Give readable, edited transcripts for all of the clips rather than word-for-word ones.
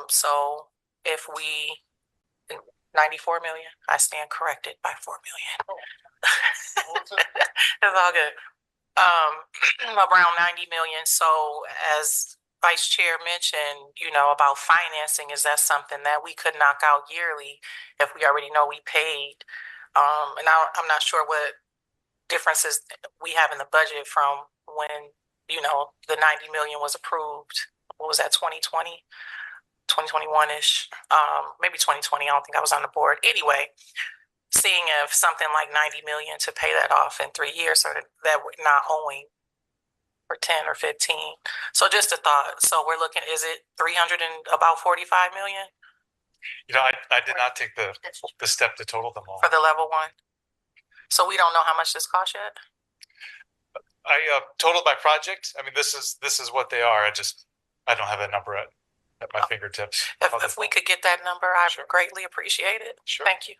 So if we 94 million, I stand corrected by 4 million. It's all good. Around 90 million. So as Vice Chair mentioned, about financing, is that something that we could knock out yearly if we already know we paid? And I'm not sure what differences we have in the budget from when, the 90 million was approved. What was that, 2020? 2021-ish, maybe 2020. I don't think I was on the board. Anyway, seeing if something like 90 million to pay that off in 3 years, so that we're not owing for 10 or 15. So just a thought. So we're looking, is it 300 and about 45 million I did not take the step to total them all. for the level one? So we don't know how much this costs yet? I totaled my project. I mean, this is what they are. I don't have a number at my fingertips. If we could get that number, I would greatly appreciate it. Sure. Thank you.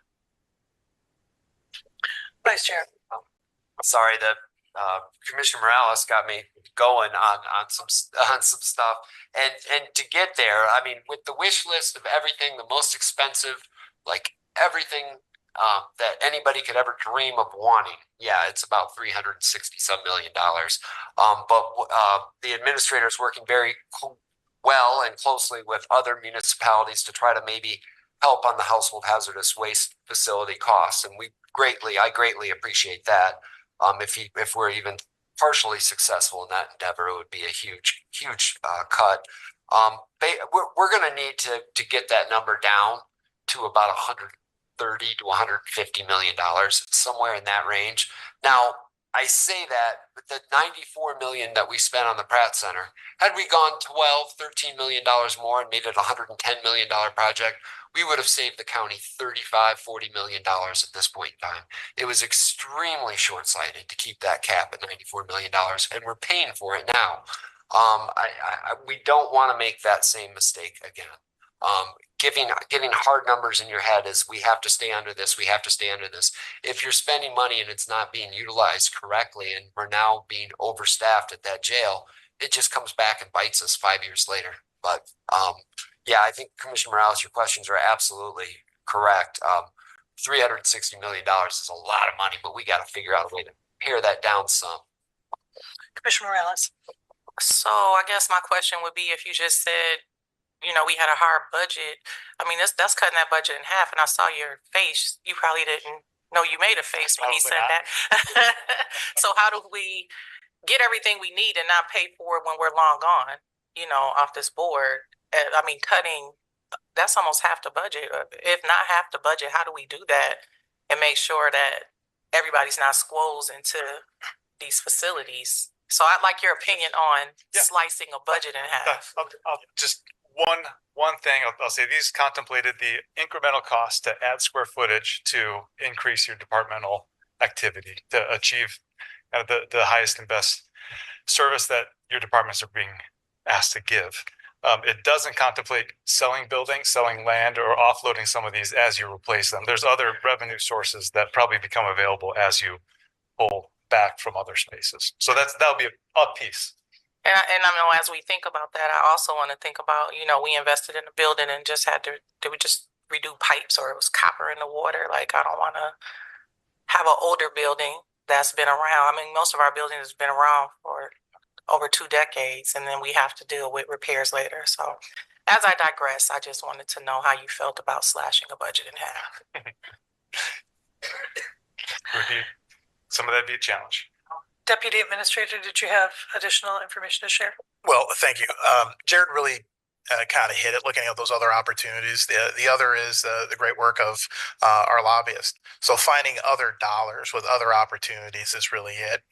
Vice Chair. Sorry, Commissioner Morales got me going on some stuff, and to get there, I mean, with the wish list of everything, the most expensive, like everything that anybody could ever dream of wanting. Yeah, it's about $360-some million. But the administrator is working very well and closely with other municipalities to try to maybe help on the household hazardous waste facility costs, and I greatly appreciate that. If we're even partially successful in that endeavor, it would be a huge cut. We're going to need to get that number down to about 130 to 150 million dollars, somewhere in that range. Now, I say that, but the 94 million that we spent on the Pratt Center, had we gone 12-13 million dollars more and made it a $110 million project, we would have saved the county $35-40 million at this point in time. It was extremely short-sighted to keep that cap at $94 million, and we're paying for it now. We don't want to make that same mistake again. Getting hard numbers in your head is, we have to stay under this, we have to stay under this. If you're spending money and it's not being utilized correctly, and we're now being overstaffed at that jail, it just comes back and bites us 5 years later. But yeah, I think, Commissioner Morales, your questions are absolutely correct. $360 million is a lot of money, but we got to figure out a way to pare that down some. Commissioner Morales. So I guess my question would be, if you just said, we had a hard budget. I mean, that's cutting that budget in half. And I saw your face. You probably didn't know you made a face when he said that. So how do we get everything we need and not pay for it when we're long gone, off this board? I mean, cutting, that's almost half the budget. If not half the budget, how do we do that and make sure that everybody's not squoze into these facilities? So I'd like your opinion on slicing a budget in half. I'll just one thing I'll say: these contemplated the incremental cost to add square footage to increase your departmental activity to achieve the highest and best service that your departments are being asked to give. It doesn't contemplate selling buildings, selling land, or offloading some of these as you replace them. There's other revenue sources that probably become available as you pull back from other spaces. So that'll be a piece. And I know, as we think about that, I also want to think about, we invested in a building and just did we just redo pipes, or it was copper in the water? Like, I don't want to have an older building that's been around. I mean, most of our buildings have been around for over 2 decades, and then we have to deal with repairs later. So as I digress, I just wanted to know how you felt about slashing a budget in half. Some of that be a challenge. Deputy Administrator, did you have additional information to share? Well, thank you. Jared really kind of hit it, looking at those other opportunities. The other is the great work of our lobbyist. So finding other dollars with other opportunities is really it.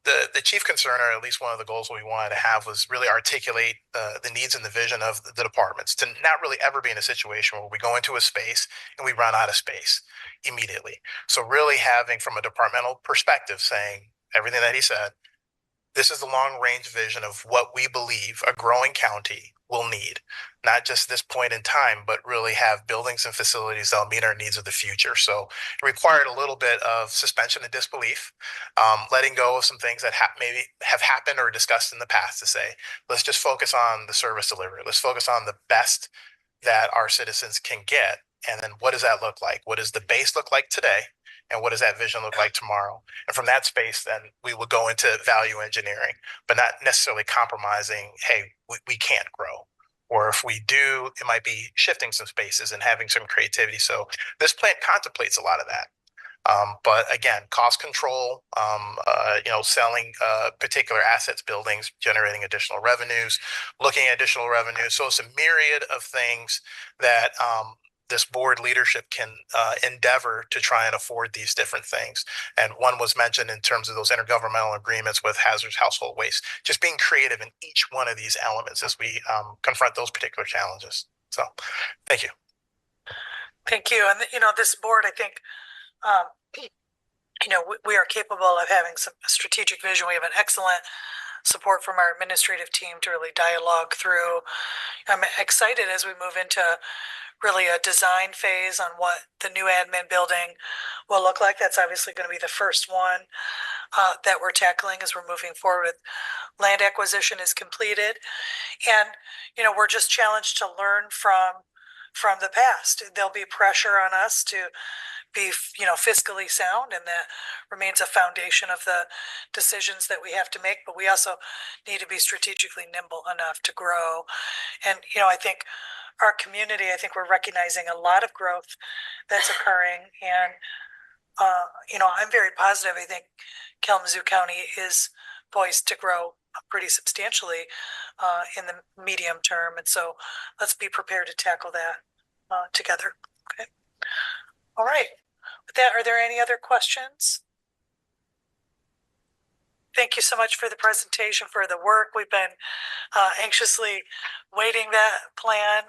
The chief concern, or at least one of the goals we wanted to have, was really articulate the needs and the vision of the departments, to not really ever be in a situation where we go into a space and we run out of space immediately. So really having, from a departmental perspective, saying everything that he said, this is the long range vision of what we believe a growing county will need, not just this point in time, but really have buildings and facilities that'll meet our needs of the future. So it required a little bit of suspension of disbelief, letting go of some things that maybe have happened or discussed in the past to say, let's just focus on the service delivery. Let's focus on the best that our citizens can get. And then what does that look like? What does the base look like today? And what does that vision look like tomorrow? And from that space, then we will go into value engineering, but not necessarily compromising, hey, we can't grow. Or if we do, it might be shifting some spaces and having some creativity. So this plan contemplates a lot of that. But again, cost control, selling particular assets, buildings, generating additional revenues, looking at additional revenues. So it's a myriad of things that this board leadership can endeavor to try and afford these different things. And one was mentioned in terms of those intergovernmental agreements with hazardous household waste, just being creative in each one of these elements as we confront those particular challenges. So thank you. Thank you. And, this board, I think, we are capable of having some strategic vision. We have an excellent support from our administrative team to really dialogue through. I'm excited as we move into really a design phase on what the new admin building will look like. That's obviously going to be the first one that we're tackling as we're moving forward with land acquisition is completed. And, we're just challenged to learn from the past. There'll be pressure on us to be, fiscally sound, and that remains a foundation of the decisions that we have to make. But we also need to be strategically nimble enough to grow. And, I think our community, we're recognizing a lot of growth that's occurring. And, I'm very positive. I think Kalamazoo County is poised to grow pretty substantially in the medium term. And so let's be prepared to tackle that together. Okay. All right. With that, are there any other questions? Thank you so much for the presentation, for the work. We've been anxiously waiting that plan,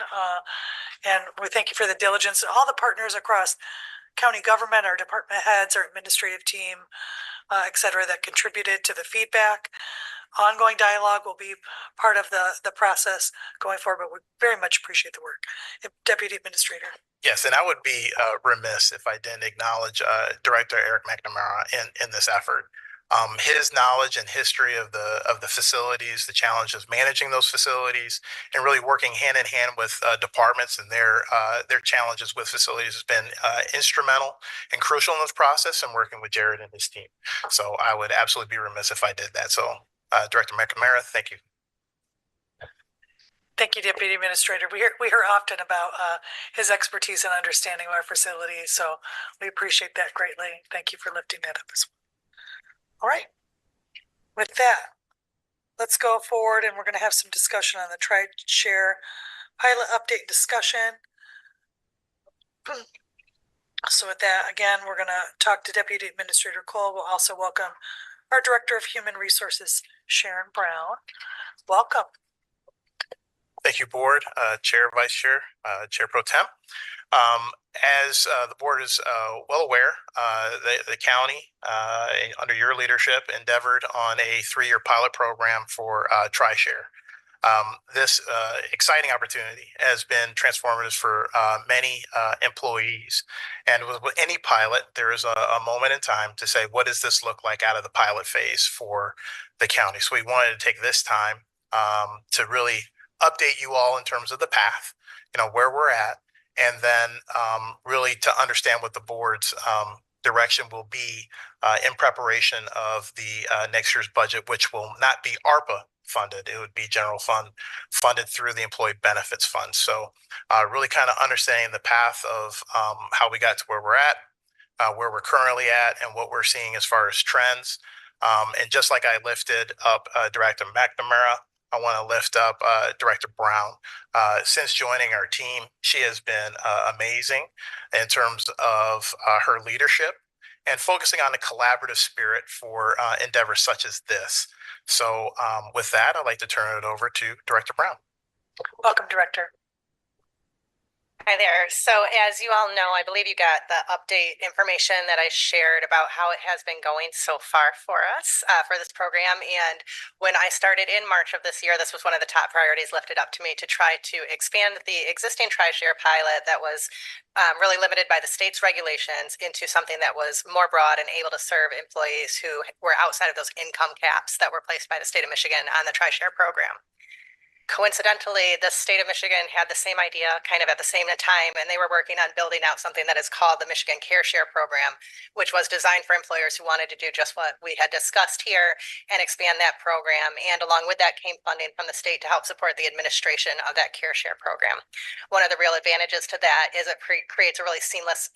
and we thank you for the diligence. All the partners across county government, our department heads, our administrative team, et cetera, that contributed to the feedback. Ongoing dialogue will be part of the process going forward, but we very much appreciate the work. Deputy Administrator. Yes, and I would be remiss if I didn't acknowledge Director Eric McNamara in this effort. His knowledge and history of the facilities, the challenge of managing those facilities, and really working hand in hand with departments and their challenges with facilities has been instrumental and crucial in this process, and working with Jared and his team. So I would absolutely be remiss if I did that. So Director McNamara, thank you. Thank you, Deputy Administrator. We hear often about his expertise and understanding of our facilities, so we appreciate that greatly. Thank you for lifting that up as well. All right. With that, let's go forward, and we're going to have some discussion on the TriShare pilot update discussion. So with that, again, we're going to talk to Deputy Administrator Cole. We'll also welcome our Director of Human Resources, Sharon Brown. Welcome. Thank you, Board, Chair, Vice Chair, Chair Pro Tem. As the board is well aware, the county, under your leadership, endeavored on a 3-year pilot program for TriShare. This exciting opportunity has been transformative for many employees. And with any pilot, there is a moment in time to say, what does this look like out of the pilot phase for the county? So we wanted to take this time to really update you all in terms of the path, where we're at, and then really to understand what the board's direction will be in preparation of the next year's budget, which will not be ARPA funded. It would be general fund funded through the employee benefits fund. So really kind of understanding the path of how we got to where we're at, where we're currently at, and what we're seeing as far as trends. And just like I lifted up Director McNamara, I want to lift up Director Brown. Since joining our team, she has been amazing in terms of her leadership and focusing on the collaborative spirit for endeavors such as this. So with that, I'd like to turn it over to Director Brown. Welcome, Director. Hi there. So as you all know, I believe you got the update information that I shared about how it has been going so far for us for this program. And when I started in March of this year, this was one of the top priorities lifted up to me to try to expand the existing TriShare pilot that was really limited by the state's regulations into something that was more broad and able to serve employees who were outside of those income caps that were placed by the state of Michigan on the TriShare program. Coincidentally, the state of Michigan had the same idea kind of at the same time, and they were working on building out something that is called the Michigan Care Share Program, which was designed for employers who wanted to do just what we had discussed here and expand that program. And along with that came funding from the state to help support the administration of that Care Share Program. One of the real advantages to that is it creates a really seamless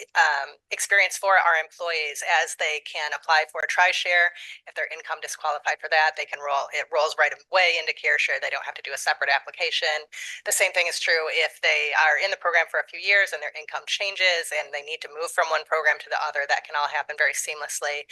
experience for our employees as they can apply for a TriShare. If their income disqualified for that, it rolls right away into Care Share. They don't have to do a separate application. The same thing is true if they are in the program for a few years and their income changes and they need to move from one program to the other. That can all happen very seamlessly.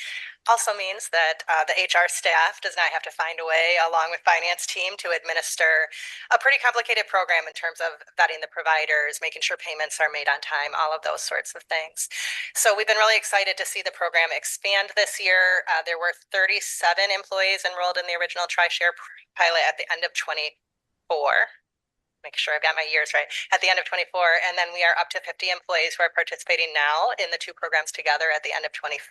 Also means that the HR staff does not have to find a way, along with finance team, to administer a pretty complicated program in terms of vetting the providers, making sure payments are made on time, all of those sorts of things. So we've been really excited to see the program expand this year. There were 37 employees enrolled in the original TriShare pilot at the end of 24. Make sure I've got my years right. At the end of 24, and then we are up to 50 employees who are participating now in the two programs together at the end of 25.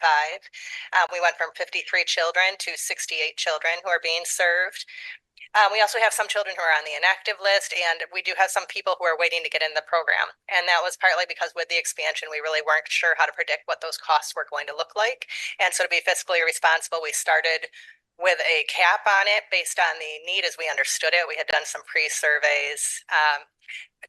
We went from 53 children to 68 children who are being served. We also have some children who are on the inactive list, and we do have some people who are waiting to get in the program. And that was partly because with the expansion, we really weren't sure how to predict what those costs were going to look like. And so to be fiscally responsible, we started with a cap on it based on the need as we understood it. We had done some pre-surveys,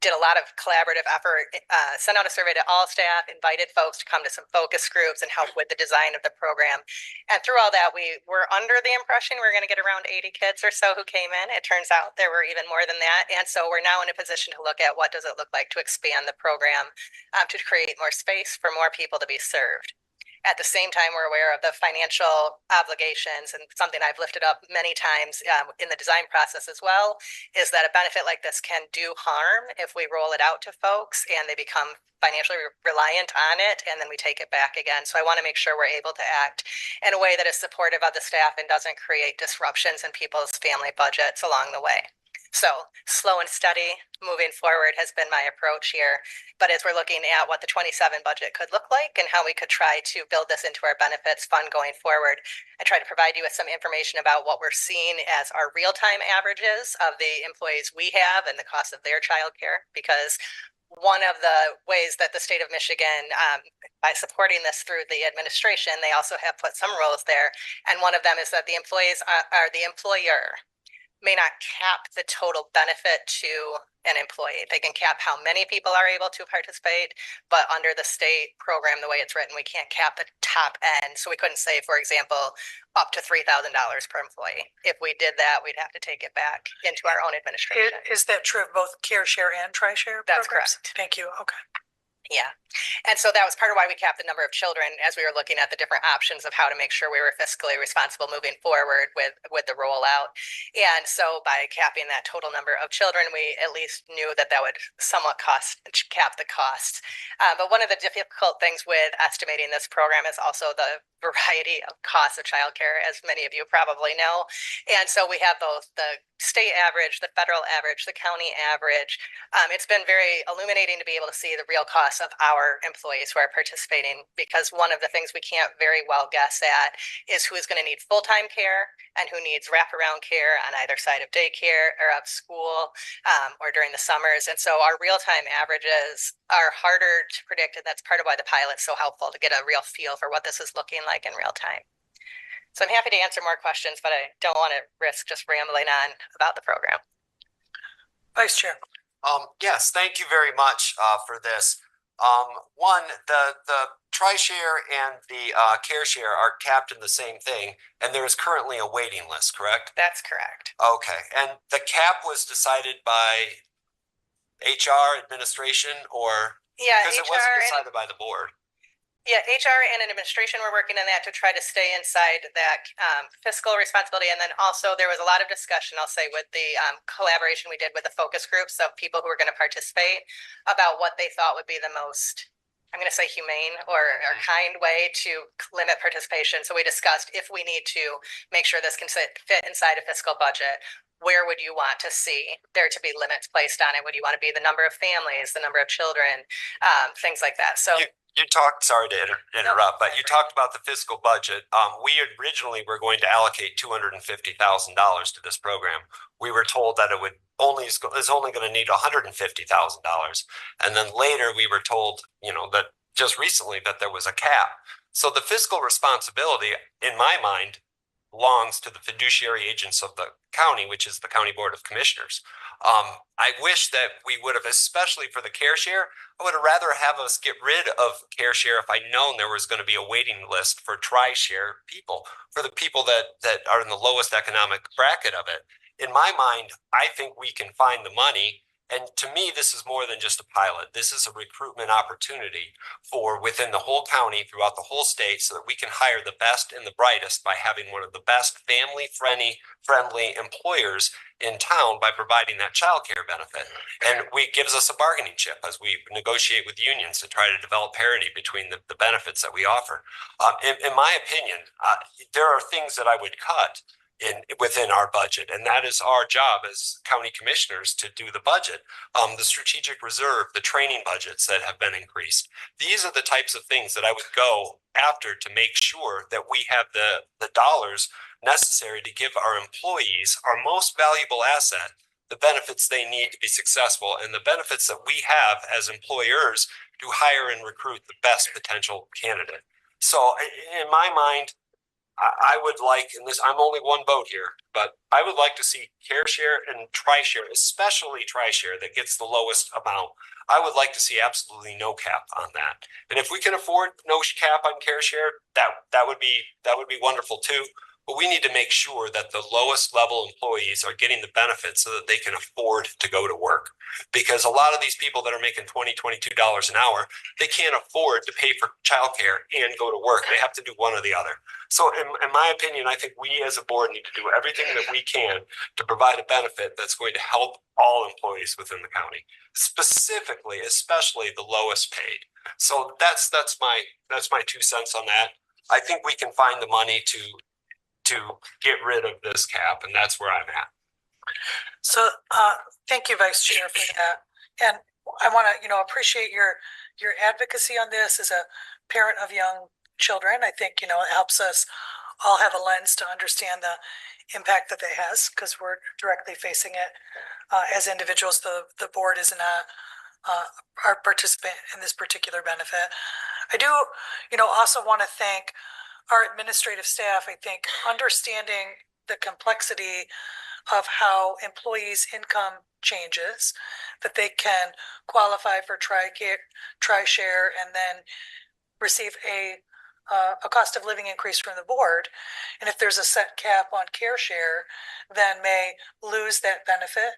did a lot of collaborative effort, sent out a survey to all staff, invited folks to come to some focus groups and help with the design of the program. And through all that, we were under the impression we were going to get around 80 kids or so who came in. It turns out there were even more than that. And so we're now in a position to look at what does it look like to expand the program to create more space for more people to be served. At the same time, we're aware of the financial obligations, and something I've lifted up many times in the design process as well, is that a benefit like this can do harm if we roll it out to folks and they become financially reliant on it, and then we take it back again. So I want to make sure we're able to act in a way that is supportive of the staff and doesn't create disruptions in people's family budgets along the way. So slow and steady moving forward has been my approach here. But as we're looking at what the 27 budget could look like and how we could try to build this into our benefits fund going forward, I try to provide you with some information about what we're seeing as our real-time averages of the employees we have and the cost of their childcare. Because one of the ways that the state of Michigan, by supporting this through the administration, they also have put some rules there. And one of them is that the employees are the employer may not cap the total benefit to an employee. They can cap how many people are able to participate, but under the state program, the way it's written, we can't cap the top end. So we couldn't say, for example, up to $3,000 per employee. If we did that, we'd have to take it back into our own administration. Is that true of both Care Share and TriShare That's programs? correct. Thank you. Okay. Yeah. And so that was part of why we capped the number of children as we were looking at the different options of how to make sure we were fiscally responsible moving forward with the rollout. And so by capping that total number of children, we at least knew that that would somewhat cap the costs. But one of the difficult things with estimating this program is also the variety of costs of childcare, as many of you probably know. And so we have both the state average, the federal average, the county average. It's been very illuminating to be able to see the real costs of our employees who are participating, because one of the things we can't very well guess at is who is going to need full-time care and who needs wraparound care on either side of daycare or of school or during the summers. And so our real-time averages are harder to predict, and that's part of why the pilot's so helpful, to get a real feel for what this is looking like in real time. So I'm happy to answer more questions, but I don't want to risk just rambling on about the program. Vice Chair. Yes, thank you very much for this. One, the TriShare and the Care Share are capped in the same thing, and there is currently a waiting list, correct? That's correct. Okay, and the cap was decided by HR administration, or Yeah, because it wasn't decided by the board. Yeah, HR and administration were working on that to try to stay inside that fiscal responsibility. And then also there was a lot of discussion, I'll say, with the collaboration we did with the focus groups of people who were going to participate about what they thought would be the most, I'm going to say humane or kind way to limit participation. So we discussed if we need to make sure this can fit inside a fiscal budget, where would you want to see there to be limits placed on it? Would you want to be the number of families, the number of children, things like that? So you talked, sorry to interrupt, but you talked about the fiscal budget. We originally were going to allocate $250,000 to this program. We were told that it's only going to need $150,000. And then later we were told, that just recently that there was a cap. So the fiscal responsibility, in my mind, belongs to the fiduciary agents of the county, which is the County Board of Commissioners. I wish that we would have, especially for the care share, I would have rather have us get rid of care share if I'd known there was going to be a waiting list for tri-share people, for the people that are in the lowest economic bracket of it. In my mind, I think we can find the money. And to me, this is more than just a pilot. This is a recruitment opportunity for within the whole county, throughout the whole state, so that we can hire the best and the brightest by having one of the best family-friendly employers in town by providing that child care benefit. And it gives us a bargaining chip as we negotiate with unions to try to develop parity between the benefits that we offer. In my opinion, there are things that I would cut within our budget, and that is our job as county commissioners to do the budget. The strategic reserve, the training budgets that have been increased. These are the types of things that I would go after to make sure that we have the dollars necessary to give our employees, our most valuable asset, the benefits they need to be successful and the benefits that we have as employers to hire and recruit the best potential candidate. So in my mind, I would like, and this, I'm only one vote here, but I would like to see care share and tri-share, especially tri-share that gets the lowest amount. I would like to see absolutely no cap on that. And if we can afford no cap on care share, that would be wonderful too. But we need to make sure that the lowest level employees are getting the benefits so that they can afford to go to work. Because a lot of these people that are making $20, $22 an hour, they can't afford to pay for childcare and go to work. They have to do one or the other. So in my opinion, I think we as a board need to do everything that we can to provide a benefit that's going to help all employees within the county, specifically, especially the lowest paid. So that's my 2 cents on that. I think we can find the money to get rid of this cap, and that's where I'm at. So thank you, Vice Chair, for that. And I want to, appreciate your advocacy on this as a parent of young children. I think, it helps us all have a lens to understand the impact that it has, because we're directly facing it as individuals. The board is not our participant in this particular benefit. I do, also want to thank our administrative staff. I think understanding the complexity of how employees' income changes, that they can qualify for tri-share and then receive a cost of living increase from the board. And if there's a set cap on care share, then may lose that benefit,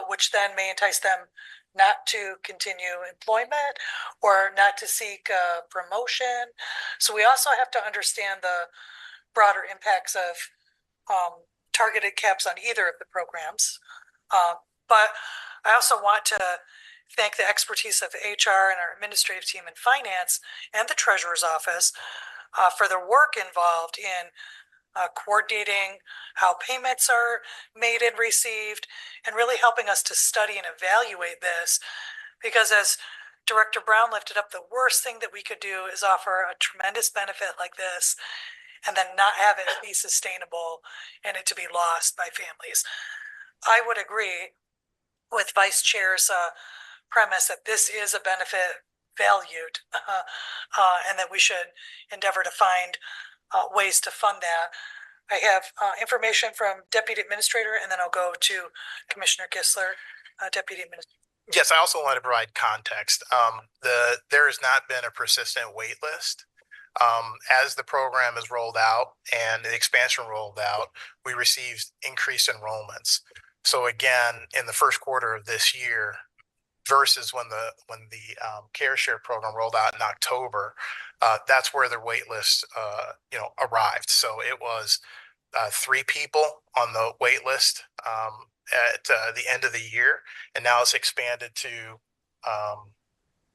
which then may entice them not to continue employment or not to seek promotion. So we also have to understand the broader impacts of targeted caps on either of the programs. But I also want to thank the expertise of HR and our administrative team and finance and the treasurer's office for their work involved in coordinating how payments are made and received, and really helping us to study and evaluate this. Because as Director Brown lifted up, the worst thing that we could do is offer a tremendous benefit like this and then not have it be sustainable and it to be lost by families. I would agree with Vice Chair's premise that this is a benefit valued and that we should endeavor to find ways to fund that. I have information from Deputy Administrator, and then I'll go to Commissioner Kistler, Deputy Administrator. Yes, I also want to provide context. There has not been a persistent wait list. As the program is rolled out and the expansion rolled out, we received increased enrollments. So again, in the first quarter of this year versus when the care share program rolled out in October, that's where their wait list, arrived. So it was 3 people on the wait list at the end of the year, and now it's expanded to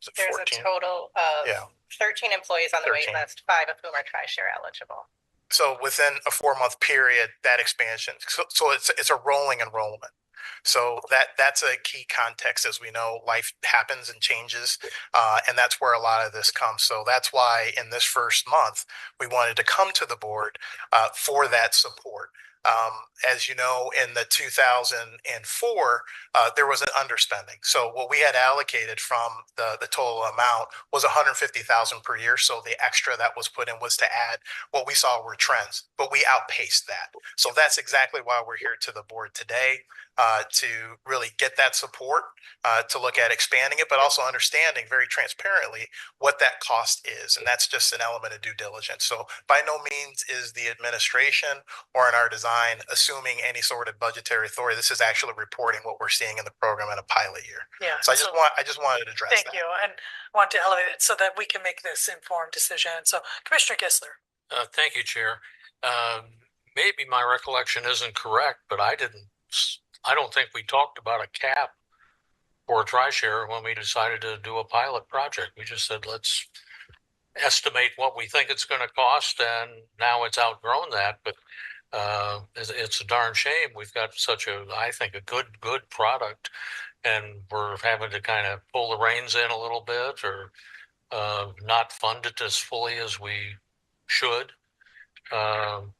is it There's 14? a total of Yeah. 13 employees on the wait 13. list, 5 of whom are TRISHARE eligible. So within a 4-month period, that expansion. So it's a rolling enrollment. So that's a key context. As we know, life happens and changes, and that's where a lot of this comes. So that's why in this first month we wanted to come to the board for that support. As you know, in the 2004, there was an underspending. So what we had allocated from the total amount was 150,000 per year. So the extra that was put in was to add what we saw were trends, but we outpaced that. So that's exactly why we're here to the board today, to really get that support, to look at expanding it, but also understanding very transparently what that cost is. And that's just an element of due diligence. So by no means is the administration or in our design assuming any sort of budgetary authority. This is actually reporting what we're seeing in the program in a pilot year. Yeah. So I just wanted to address that. Thank you, and want to elevate it so that we can make this informed decision. So Commissioner Kistler. Thank you, Chair. Maybe my recollection isn't correct, but I don't think we talked about a cap for TRISHARE when we decided to do a pilot project. We just said, let's estimate what we think it's going to cost, and now it's outgrown that. But it's a darn shame. We've got such I think, a good product, and we're having to kind of pull the reins in a little bit, or not fund it as fully as we should. I'm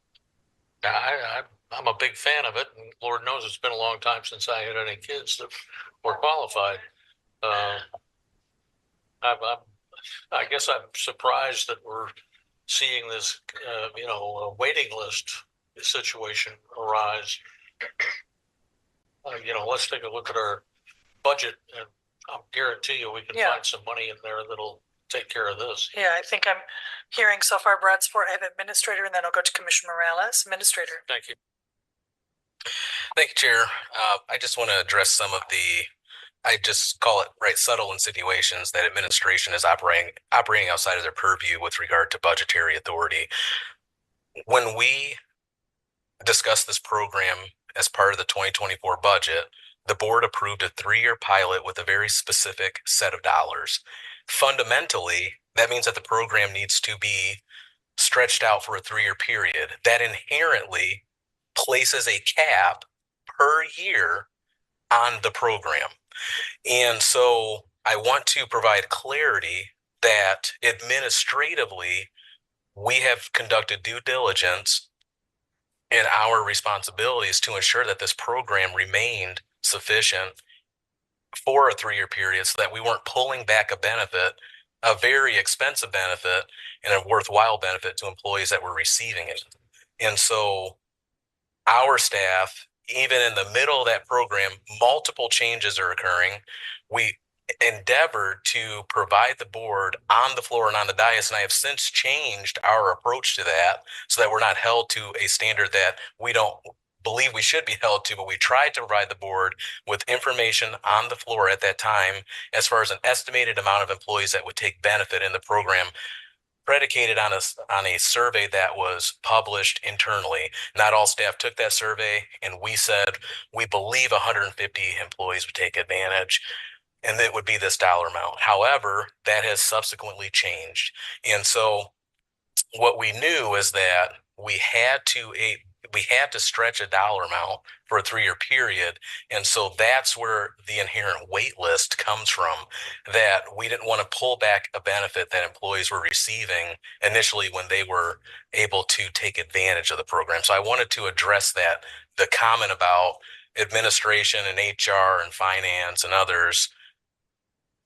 a big fan of it, and Lord knows it's been a long time since I had any kids that were qualified. I guess I'm surprised that we're seeing this, a waiting list situation arise. Let's take a look at our budget, and I'll guarantee you we can find some money in there that'll take care of this. Yeah, I think I'm hearing so far broad support. I have Administrator, and then I'll go to Commissioner Morales. Administrator. Thank you. Thank you, Chair. I just want to address some of I just call it subtle insinuations that administration is operating outside of their purview with regard to budgetary authority. When we discussed this program as part of the 2024 budget, the board approved a 3-year pilot with a very specific set of dollars. Fundamentally, that means that the program needs to be stretched out for a 3-year period. That inherently places a cap per year on the program. And so I want to provide clarity that administratively, we have conducted due diligence, and our responsibility is to ensure that this program remained sufficient for a 3-year period so that we weren't pulling back a benefit, a very expensive benefit and a worthwhile benefit to employees that were receiving it. And so our staff, even in the middle of that program, multiple changes are occurring. We endeavored to provide the board on the floor and on the dais, and I have since changed our approach to that so that we're not held to a standard that we don't believe we should be held to, but we tried to provide the board with information on the floor at that time as far as an estimated amount of employees that would take benefit in the program, predicated on a survey that was published internally. Not all staff took that survey, and we said we believe 150 employees would take advantage, and it would be this dollar amount. However, that has subsequently changed. And so what we knew is that we had to stretch a dollar amount for a 3-year period. And so that's where the inherent wait list comes from, that we didn't want to pull back a benefit that employees were receiving initially when they were able to take advantage of the program. So I wanted to address that, the comment about administration and HR and finance and others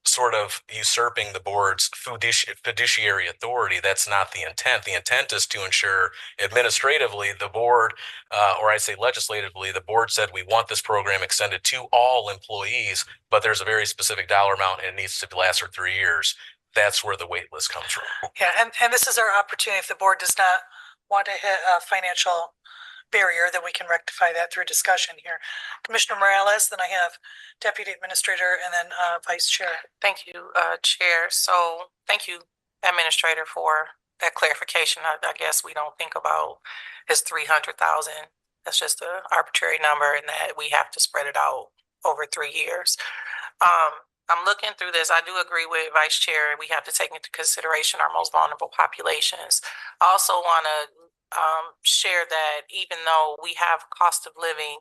sort of usurping the board's fiduciary authority. That's not the intent. The intent is to ensure administratively the board, or I say legislatively, the board said we want this program extended to all employees, but there's a very specific dollar amount and it needs to last for 3 years. That's where the wait list comes from. Yeah, and this is our opportunity. If the board does not want to hit a financial barrier, then we can rectify that through discussion here. Commissioner Morales, then I have Deputy Administrator, and then Vice Chair. Thank you, Chair. So thank you Administrator, for that clarification. I guess we don't think about is 300,000. That's just an arbitrary number, and that we have to spread it out over 3 years. I'm looking through this. I do agree with Vice Chair. We have to take into consideration our most vulnerable populations. I also want to share that even though we have cost of living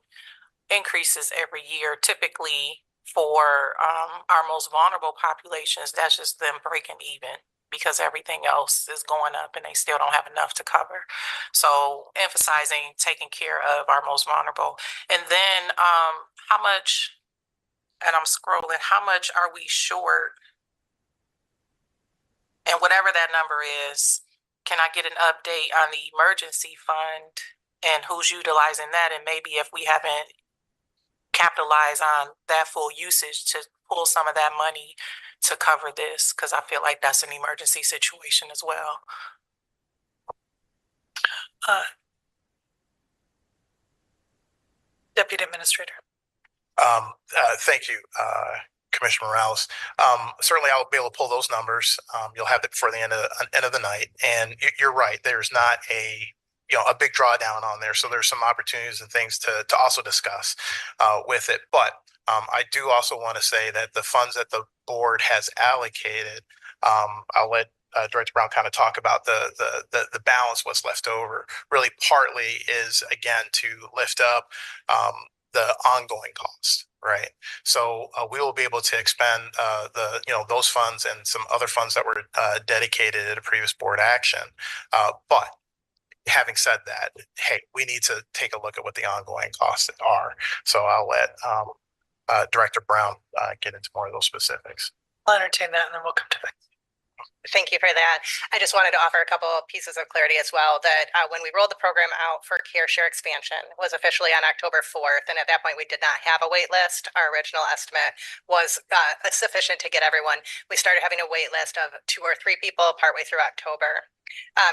increases every year, typically for our most vulnerable populations, that's just them breaking even because everything else is going up and they still don't have enough to cover. So emphasizing taking care of our most vulnerable. And then how much, and I'm scrolling, how much are we short? And whatever that number is, can I get an update on the emergency fund and who's utilizing that? And maybe if we haven't capitalized on that full usage, to pull some of that money to cover this, because I feel like that's an emergency situation as well. Deputy Administrator. Thank you, Commissioner Morales. Certainly, I'll be able to pull those numbers. You'll have it before the end of the night. And you're right. There's not a big drawdown on there. So there's some opportunities and things to also discuss with it. But I do also want to say that the funds that the board has allocated, I'll let Director Brown kind of talk about the balance, what's left over. Really, partly is again to lift up the ongoing cost, right? So we will be able to expend those funds and some other funds that were dedicated at a previous board action. But having said that, hey, we need to take a look at what the ongoing costs are. So I'll let Director Brown get into more of those specifics. I'll entertain that, and then we'll come to that. Thank you for that. I just wanted to offer a couple of pieces of clarity as well, that when we rolled the program out for Care Share expansion, it was officially on October 4th. And at that point, we did not have a wait list. Our original estimate was sufficient to get everyone. We started having a wait list of 2 or 3 people partway through October.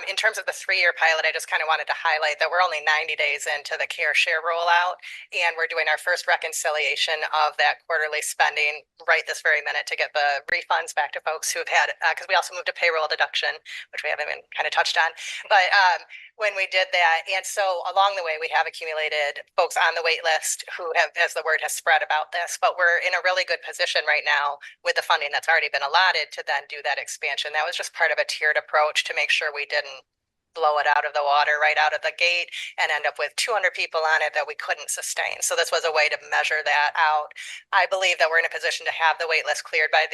In terms of the 3-year pilot, I just kind of wanted to highlight that we're only 90 days into the Care Share rollout, and we're doing our first reconciliation of that quarterly spending right this very minute to get the refunds back to folks who have had, because we also moved to payroll deduction, which we haven't even kind of touched on. But when we did that, and so along the way, we have accumulated folks on the wait list who have, as the word has spread about this, but we're in a really good position right now with the funding that's already been allotted to then do that expansion. That was just part of a tiered approach to make sure we didn't blow it out of the water right out of the gate and end up with 200 people on it that we couldn't sustain. So this was a way to measure that out. I believe that we're in a position to have the wait list cleared by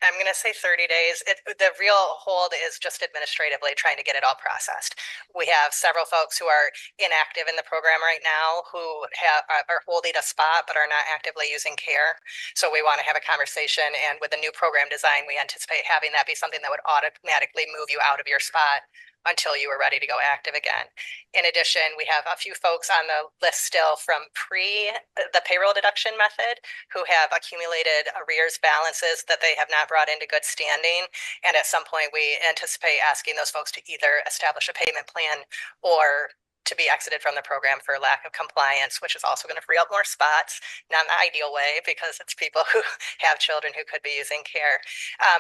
I'm going to say 30 days. The real hold is just administratively trying to get it all processed. We have several folks who are inactive in the program right now who are holding a spot but are not actively using care. So we want to have a conversation, and with the new program design, we anticipate having that be something that would automatically move you out of your spot until you were ready to go active again. In addition, we have a few folks on the list still from the payroll deduction method who have accumulated arrears balances that they have not brought into good standing. And at some point, we anticipate asking those folks to either establish a payment plan or to be exited from the program for lack of compliance, which is also going to free up more spots. Not in the ideal way, because it's people who have children who could be using care.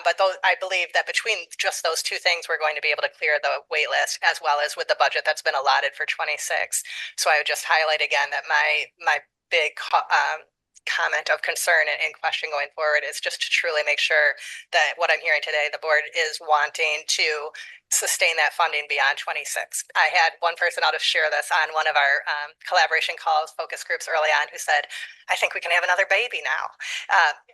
But I believe that between just those 2 things, we're going to be able to clear the wait list, as well as with the budget that's been allotted for 26. So I would just highlight again that my big comment of concern and question going forward is just to truly make sure that what I'm hearing today, the board is wanting to sustain that funding beyond 26. I had one person, I'll just share this, on one of our collaboration calls, focus groups early on, who said, I think we can have another baby now.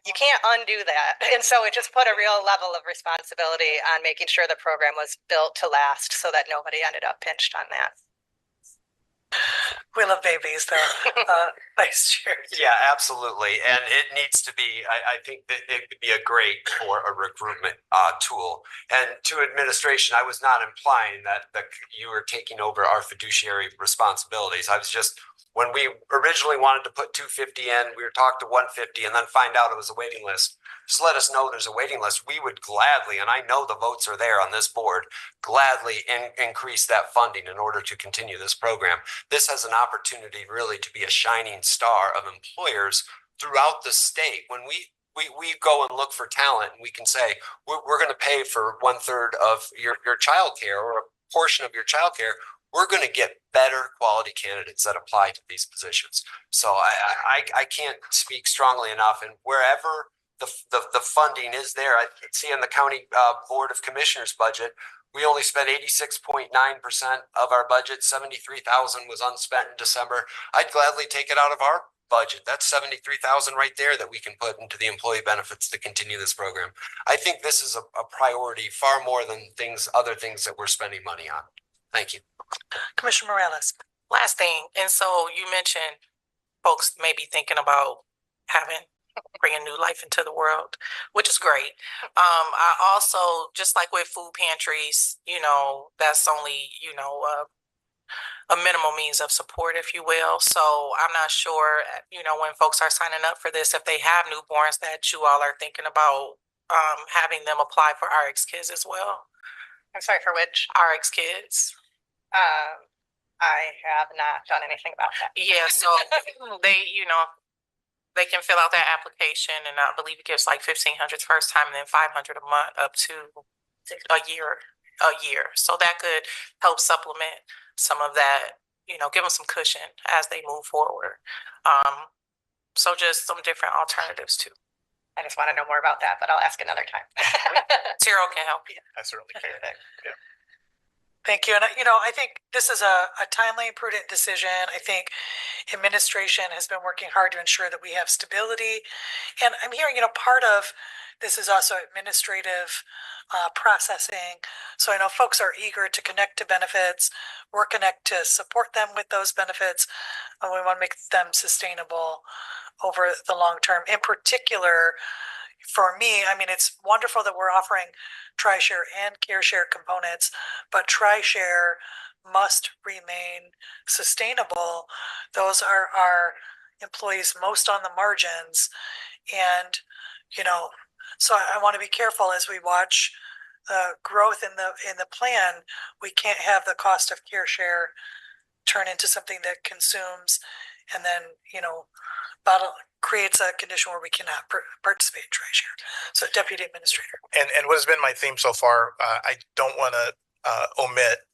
You can't undo that. And so it just put a real level of responsibility on making sure the program was built to last so that nobody ended up pinched on that. We love babies, though, Vice Chair. Yeah, absolutely. And it needs to be, I think that it could be a great for a recruitment tool. And to administration, I was not implying that you were taking over our fiduciary responsibilities. I was just, when we originally wanted to put 250 in, we were talked to 150 and then find out it was a waiting list. Just let us know there's a waiting list. We would gladly, and I know the votes are there on this board, gladly increase that funding in order to continue this program. This has an opportunity really to be a shining star of employers throughout the state. When we go and look for talent, and we can say, we're going to pay for 1/3 of your childcare or a portion of your childcare. We're going to get better quality candidates that apply to these positions. So I can't speak strongly enough. And wherever the funding is there, I see in the county Board of Commissioners budget, we only spent 86.9% of our budget. 73,000 was unspent in December. I'd gladly take it out of our budget. That's 73,000 right there that we can put into the employee benefits to continue this program. I think this is a priority far more than other things that we're spending money on. Thank you. Commissioner Morales. Last thing, and so you mentioned folks may be thinking about bringing new life into the world, which is great. I also, just like with food pantries, that's only, a minimal means of support, if you will. So I'm not sure, when folks are signing up for this, if they have newborns, that you all are thinking about having them apply for RX Kids as well. I'm sorry, for which? RX Kids. I have not done anything about that. Yeah, so they can fill out that application, and I believe it gives like $1,500 first time and then $500 a month up to a year. So that could help supplement some of that, give them some cushion as they move forward. So just some different alternatives too. I just want to know more about that, but I'll ask another time. Tiro can help you. I certainly can. Yeah. Thank you. And, I think this is a timely and prudent decision. I think administration has been working hard to ensure that we have stability. And I'm hearing, part of this is also administrative processing. So I know folks are eager to connect to benefits. We're connect to support them with those benefits. And we want to make them sustainable over the long term. In particular, for me, it's wonderful that we're offering TriShare and CareShare components, but TriShare must remain sustainable. Those are our employees most on the margins. And, so I want to be careful as we watch growth in the plan. We can't have the cost of CareShare turn into something that consumes and then, creates a condition where we cannot participate in TriShare. So, Deputy Administrator. And what has been my theme so far, I don't want to omit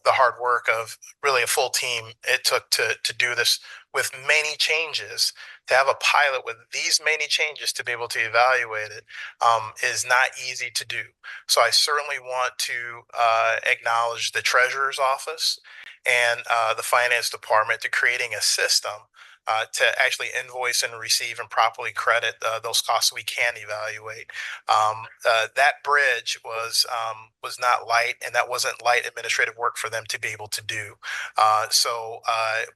the hard work of really a full team it took to do this with many changes. To have a pilot with these many changes to be able to evaluate it is not easy to do. So I certainly want to acknowledge the Treasurer's Office and the Finance Department to creating a system to actually invoice and receive and properly credit those costs we can evaluate. That bridge was not light, and that wasn't light administrative work for them to be able to do. So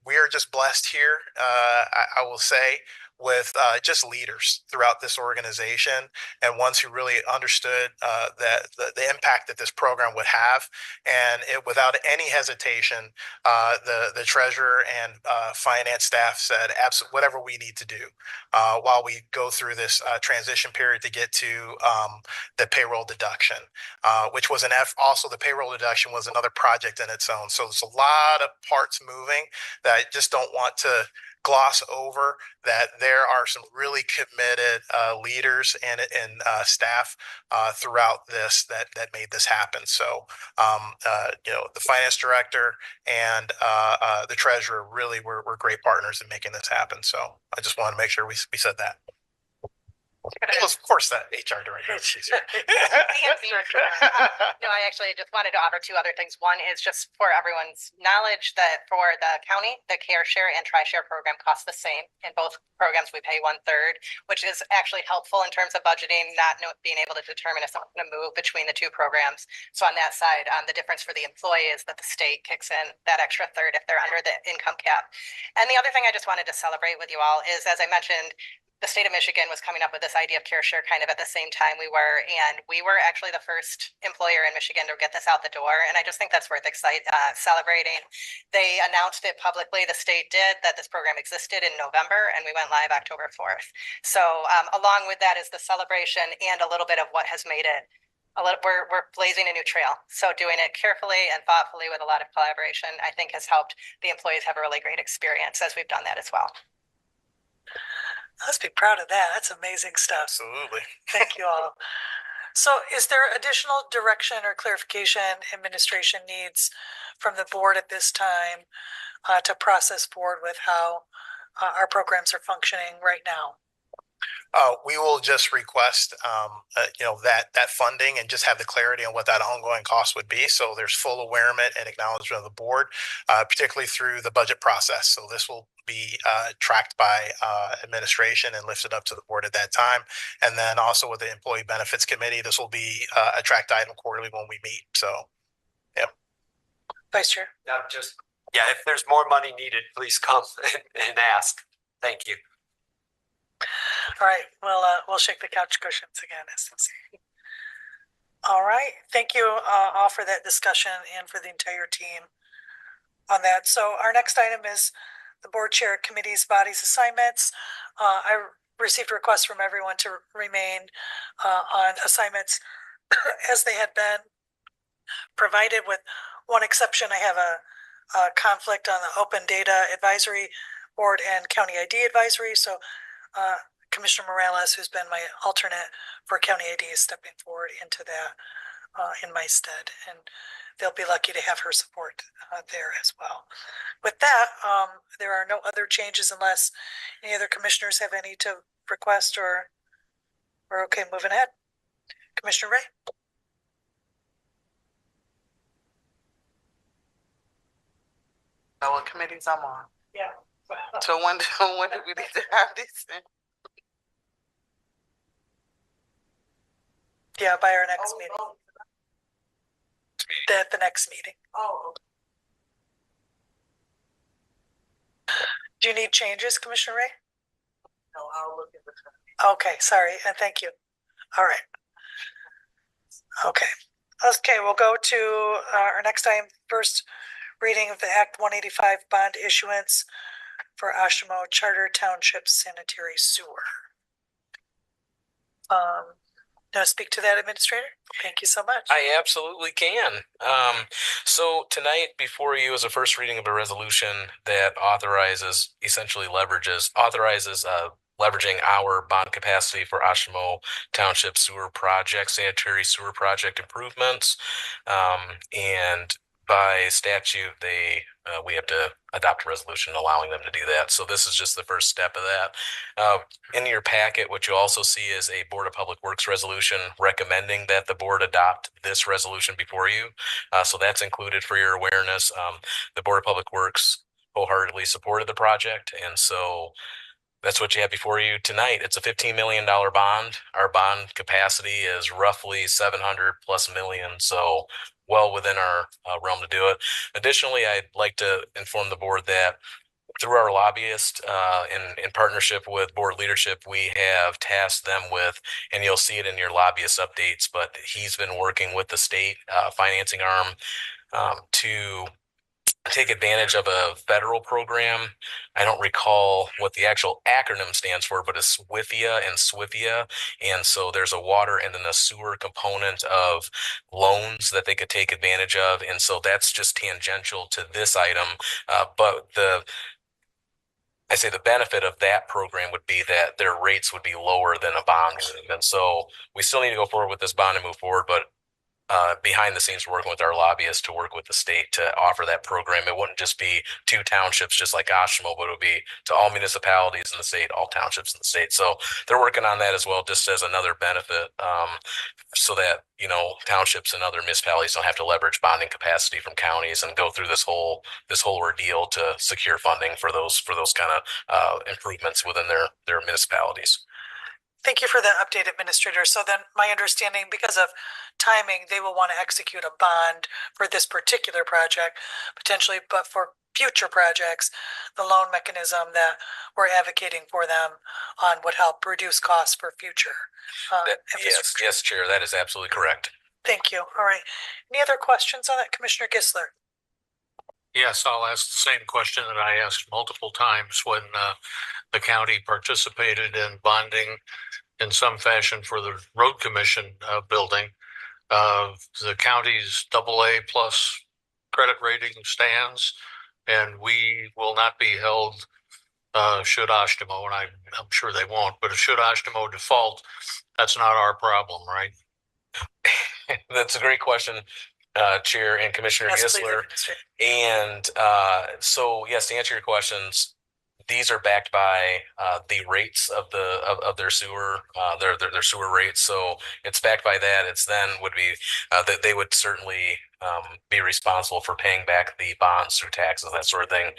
we are just blessed here, I will say, with just leaders throughout this organization and ones who really understood that the impact that this program would have. And without any hesitation, the treasurer and finance staff said, absolutely, whatever we need to do while we go through this transition period to get to the payroll deduction, which was also the payroll deduction was another project in its own. So there's a lot of parts moving that I just don't want to gloss over, that there are some really committed leaders and staff throughout this that made this happen. So, the finance director and the treasurer really were great partners in making this happen. So I just want to make sure we said that. Well, of course, that HR director. No, I actually just wanted to offer two other things. One is just for everyone's knowledge that for the county, the CareShare and TriShare program cost the same. In both programs, we pay 1/3, which is actually helpful in terms of budgeting, not being able to determine if someone's going to move between the two programs. So on that side, the difference for the employee is that the state kicks in that extra third if they're under the income cap. And the other thing I just wanted to celebrate with you all is, as I mentioned, the state of Michigan was coming up with this idea of CareShare kind of at the same time we were, and we were actually the first employer in Michigan to get this out the door. And I just think that's worth celebrating. They announced it publicly, the state did, that this program existed in November, and we went live October 4th. So along with that is the celebration and a little bit of what has made it we're blazing a new trail. So doing it carefully and thoughtfully with a lot of collaboration, I think has helped the employees have a really great experience as we've done that as well. Let's be proud of that. That's amazing stuff. Absolutely. Thank you all. So is there additional direction or clarification administration needs from the board at this time to process forward with how our programs are functioning right now? We will just request, that funding and just have the clarity on what that ongoing cost would be. So there's full awareness and acknowledgement of the board, particularly through the budget process. So this will be tracked by administration and lifted up to the board at that time. And then also with the employee benefits committee, this will be a tracked item quarterly when we meet. So, yeah. Vice Chair? If there's more money needed, please come and ask. Thank you. All right, we'll shake the couch cushions again, as they say. All right, thank you all for that discussion and for the entire team on that. So our next item is the board chair committees, bodies, assignments. I received requests from everyone to remain on assignments as they had been, provided with one exception. I have a conflict on the Open Data Advisory Board and County ID Advisory. So Commissioner Morales, who's been my alternate for County ID, is stepping forward into that in my stead, and they'll be lucky to have her support there as well. With that, there are no other changes unless any other commissioners have any to request, or we're okay moving ahead. Commissioner Ray? What committees I'm on? Yeah. So when do we need to have these? Yeah, by our next meeting. At the next meeting. Do you need changes, Commissioner Ray? No, I'll look at the. Okay, sorry, and thank you. All right. Okay. Okay, we'll go to our next item, first reading of the Act 185 bond issuance for Ashimo Charter Township Sanitary Sewer. Now speak to that, Administrator. Thank you so much. I absolutely can. So tonight before you is a first reading of a resolution that essentially authorizes leveraging our bond capacity for Ashimo Township sewer project, sanitary sewer project improvements. And by statute, we have to adopt a resolution allowing them to do that. So this is just the first step of that. In your packet, what you also see is a Board of Public Works resolution recommending that the board adopt this resolution before you. So that's included for your awareness. The Board of Public Works wholeheartedly supported the project, and so that's what you have before you tonight. It's a $15 million bond. Our bond capacity is roughly 700 plus million, so well within our realm to do it. Additionally, I'd like to inform the board that through our lobbyist, in partnership with board leadership, we have tasked them with, and you'll see it in your lobbyist updates, but he's been working with the state financing arm to take advantage of a federal program. I don't recall what the actual acronym stands for, but it's SWIFIA and SWIFIA. And so there's a water and then a sewer component of loans that they could take advantage of. And so that's just tangential to this item. But the benefit of that program would be that their rates would be lower than a bond. And so we still need to go forward with this bond and move forward, but behind the scenes, we're working with our lobbyists to work with the state to offer that program. It wouldn't just be 2 townships, just like Ashimo, but it would be to all municipalities in the state, all townships in the state. So they're working on that as well, just as another benefit, so that, townships and other municipalities don't have to leverage bonding capacity from counties and go through this whole ordeal to secure funding for those kind of improvements within their municipalities. Thank you for that update, Administrator. So then my understanding, because of timing, they will want to execute a bond for this particular project, potentially, but for future projects, the loan mechanism that we're advocating for them on would help reduce costs for future. Yes, Chair, that is absolutely correct. Thank you. All right. Any other questions on that, Commissioner Gisler? Yes, I'll ask the same question that I asked multiple times when the county participated in bonding in some fashion for the road commission building. The county's AA plus credit rating stands, and we will not be held should Ashtimo, and I'm sure they won't, but should Ashtimo default, that's not our problem, right? That's a great question, Chair and Commissioner Yes, please, Gisler. Administrator. And so, yes, to answer your questions, these are backed by the rates of their sewer, their sewer rates. So it's backed by that. It's then would be that they would certainly be responsible for paying back the bonds through taxes, that sort of thing.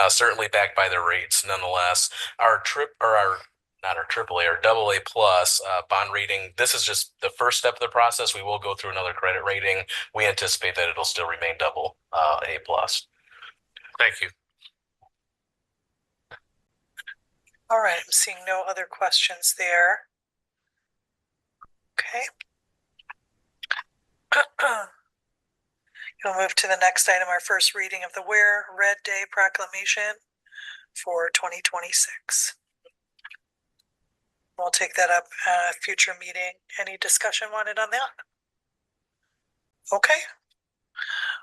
Certainly backed by their rates. Nonetheless, our not our AAA or AA plus bond rating. This is just the first step of the process. We will go through another credit rating. We anticipate that it'll still remain double A plus. Thank you. All right, I'm seeing no other questions there. Okay. We'll move to the next item, our first reading of the Wear Red Day proclamation for 2026. We'll take that up at a future meeting. Any discussion wanted on that? Okay.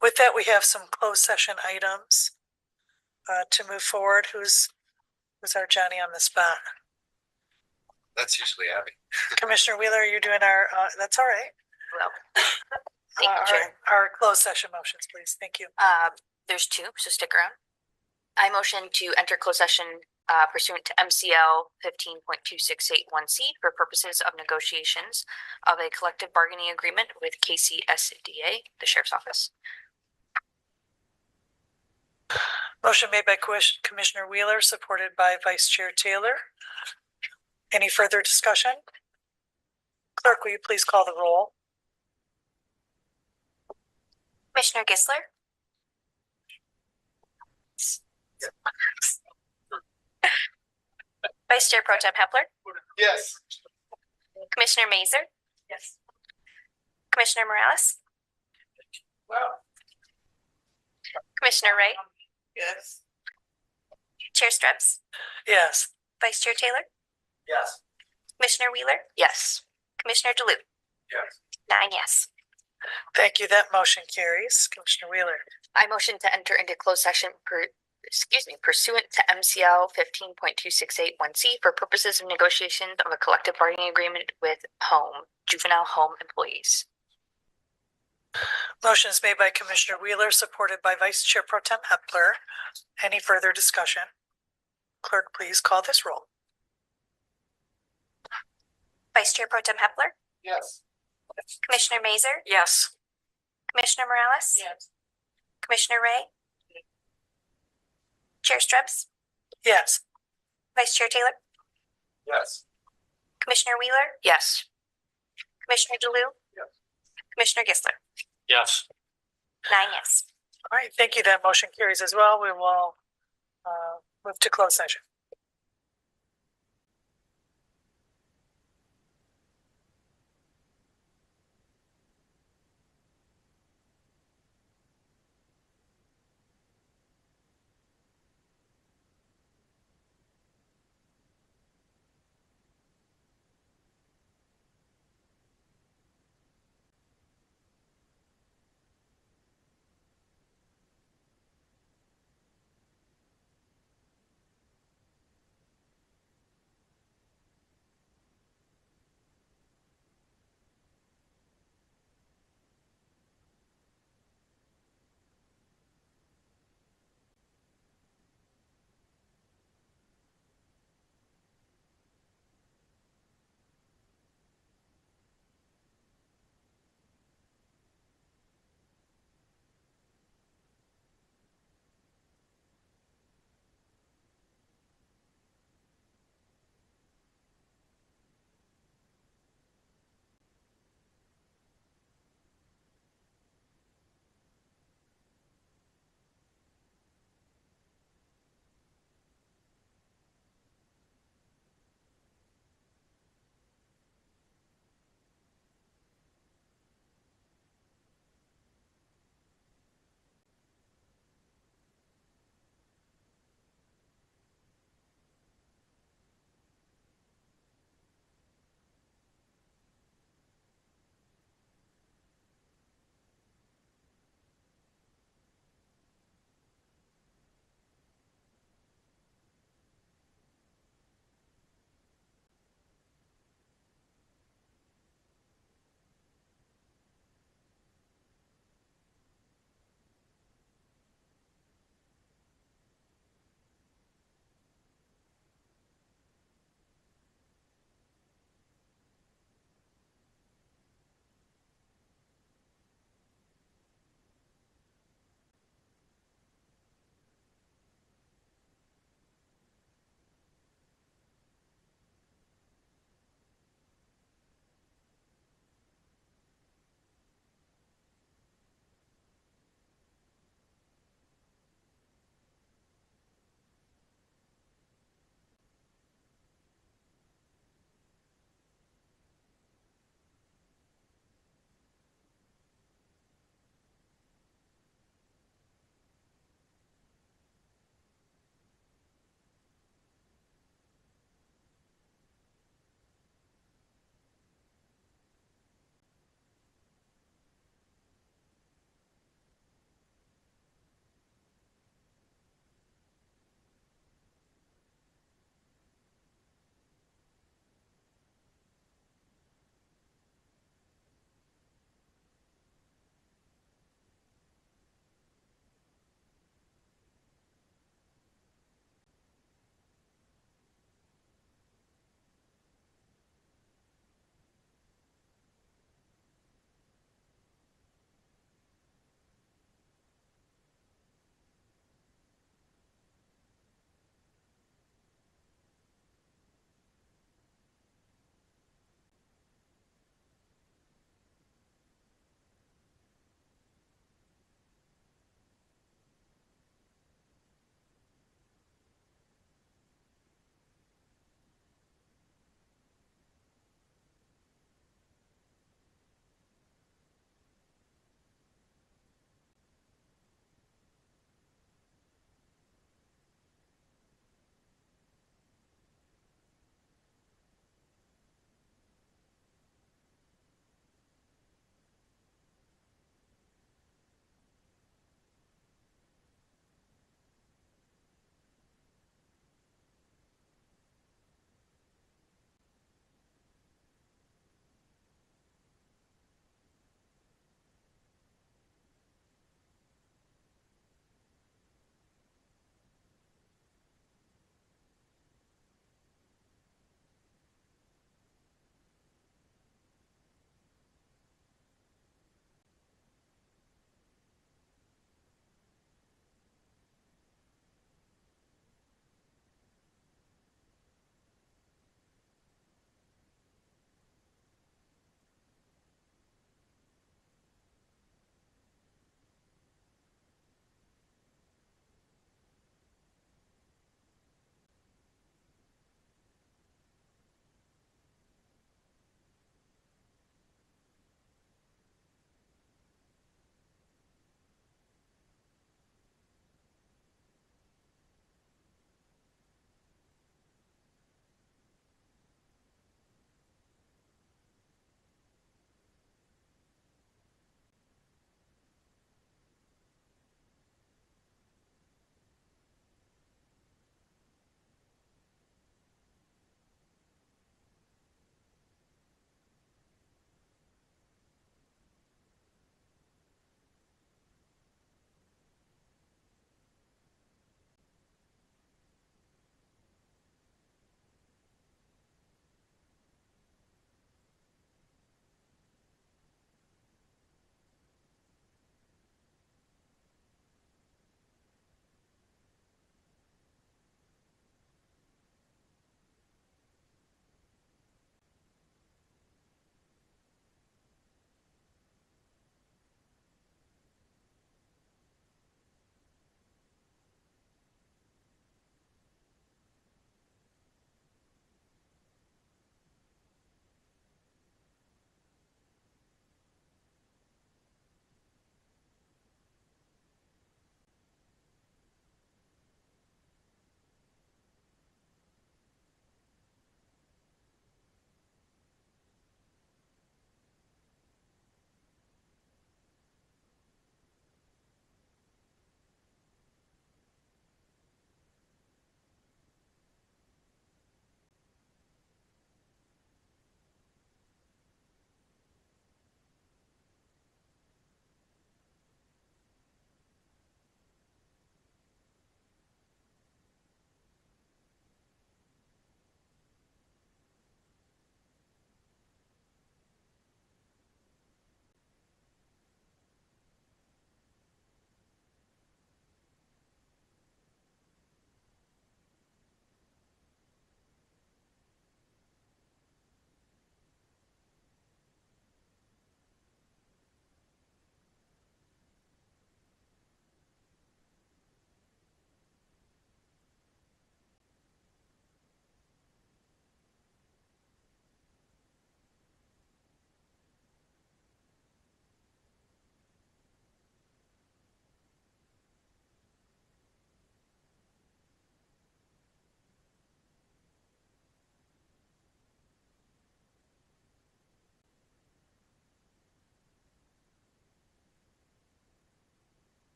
With that, we have some closed session items to move forward. Who's our Johnny on the spot? That's usually Abby. Commissioner Wheeler, you're doing our, that's all right. Well, thank you, Chair. Our closed session motions, please. Thank you. There's two, so stick around. I motion to enter closed session pursuant to MCL 15.2681C for purposes of negotiations of a collective bargaining agreement with KCSDA, the Sheriff's Office. Motion made by Commissioner Wheeler, supported by Vice Chair Taylor. Any further discussion? Clerk, will you please call the roll? Commissioner Gisler? Vice Chair Pro Tem Hepler? Yes. Commissioner Mazer? Yes. Commissioner Morales? Commissioner Ray? Yes. Chair Streps? Yes. Vice Chair Taylor? Yes. Commissioner Wheeler? Yes. Commissioner DeLuke? Yes. 9 yes. Thank you. That motion carries. Commissioner Wheeler. I motion to enter into closed session pursuant to MCL 15.2681C for purposes of negotiations of a collective bargaining agreement with juvenile home employees. Motion is made by Commissioner Wheeler, supported by Vice Chair Pro Tem Hepler. Any further discussion? Clerk, please call this roll. Vice Chair Pro Tem Hepler? Yes. Commissioner Mazer? Yes. Commissioner Morales? Yes. Commissioner Ray? Chair Streps? Yes. Vice Chair Taylor? Yes. Commissioner Wheeler? Yes. Commissioner DeLuke? Yes. Commissioner Gisler? Yes. 9 yes. All right. Thank you. That motion carries as well. We will move to closed session.